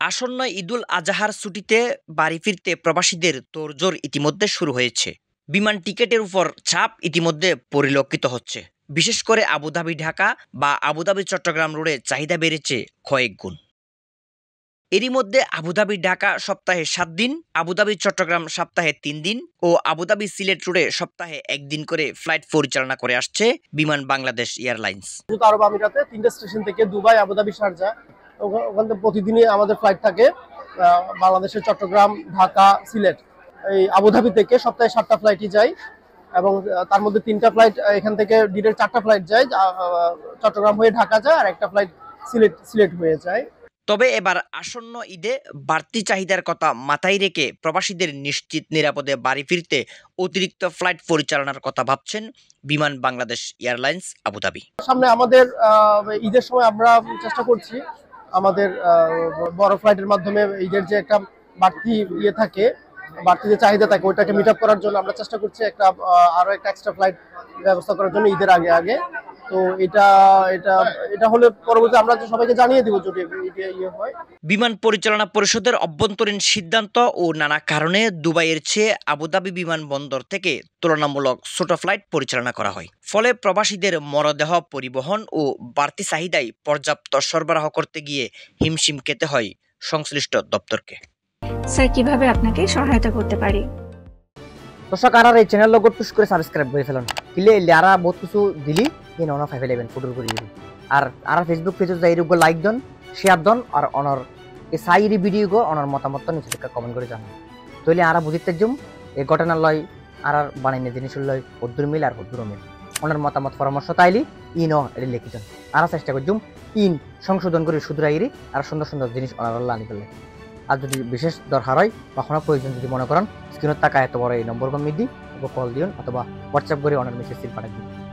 আসন্ন ঈদুল আজহার ছুটিতে বাড়ি ফিরতে প্রবাসীদের তোড়জোড় ইতিমধ্যে শুরু হয়েছে। বিমান টিকেটের উপর চাপ ইতিমধ্যে পরিলক্ষিত হচ্ছে। বিশেষ করে আবুধাবি ঢাকা বা আবুধাবি চট্টগ্রাম রোডে চাহিদা বেড়েছে কয়েক গুণ। এরই মধ্যে আবুধাবি ঢাকা সপ্তাহে 7 দিন, আবুধাবি চট্টগ্রাম সপ্তাহে 3 দিন ও আবুধাবি সিলেট রোডে সপ্তাহে 1 দিন করে ফ্লাইট পরিচালনা করে আসছে বিমান বাংলাদেশ এয়ারলাইন্স। আরব আমিরাতে 3টে স্টেশন থেকে দুবাই, আবুধাবি, শারজাহ, ওখান থেকে প্রতিদিনই আমাদের ফ্লাইট থাকে। বাংলাদেশের চট্টগ্রাম, ঢাকা, সিলেট। এই আবুধাবি থেকে সপ্তাহে 7টা ফ্লাইটই যায় এবং তার মধ্যে 3টা ফ্লাইট এখান থেকে ডিরেক্ট 4টা ফ্লাইট যায়, চট্টগ্রাম হয়ে ঢাকা যায়, আর একটা ফ্লাইট সিলেট হয়ে যায়। তবে এবার আসন্ন ঈদে বাড়তি চাহিদার কথা মাথায় রেখে প্রবাসীদের নিশ্চিত নিরাপদে বাড়ি ফিরতে অতিরিক্ত ফ্লাইট পরিচালনার কথা ভাবছেন বিমান বাংলাদেশ এয়ারলাইন্স আবুধাবি। সামনে আমাদের ঈদের সময় আমরা চেষ্টা করছি আমাদের বড় ফ্লাইটের মাধ্যমে ঈদের যে একটা বাড়তি থাকে, বাড়তি যে চাহিদা থাকে, ওইটাকে মিট আপ করার জন্য আমরা চেষ্টা করছি আরো একটা এক্সট্রা ফ্লাইট ব্যবস্থা করার জন্য ঈদের আগে। তো এটা হলে পরবর্তী আমরা সবাইকে জানিয়ে দিব যদি ইয়ে হয়। বিমান পরিচালনা পরিষদের অভ্যন্তরীণ সিদ্ধান্ত ও নানা কারণে দুবাইয়ের চেয়ে আবুধাবি বিমানবন্দর থেকে তুলনামূলক ছোট ফ্লাইট পরিচালনা করা হয়। ফলে প্রবাসীদের মরদেহ পরিবহন ও বাড়তি চাহিদায় পর্যাপ্ত সরবরাহ করতে গিয়ে হিমশিম খেতে হয় সংশ্লিষ্ট দপ্তরকে। স্যার, কিভাবে আপনাকে সহায়তা করতে পারি? দর্শক, আর এই চ্যানেল লোক পুশ করে সাবস্ক্রাইব করে ফেলুন। কিলে আর বহুত কিছু দিলি ইন অন 511 ফুটুর করে দিবি। আর ফেসবুক পেজে যাই রুগো লাইক দন, শেয়ার দন, আর অনর এই সাইরি ভিডিও গো অনর মতামত নিচে থেকে কমেন্ট করে জানান। তইলে আর বুঝিতে জুম এই ঘটনা লয় আর বানাইনে জিনিস লয় হদ্দুর মিল আর হদ্দুর মিল অনর মতামত পরামর্শ তাইলি ইন এর লিখি দন। আর চেষ্টা করজুম ইন সংশোধন করে শুধরাইরি আর সুন্দর সুন্দর জিনিস অনর আনি ফেলে। আর যদি বিশেষ দরকার হয় বা কোনো প্রয়োজন যদি মনে করেন, স্ক্রিনের টাকা এত বড় এই নম্বর মিদি কল দিন অথবা হোয়াটসঅ্যাপ করে অনার মেসেজ পাঠান।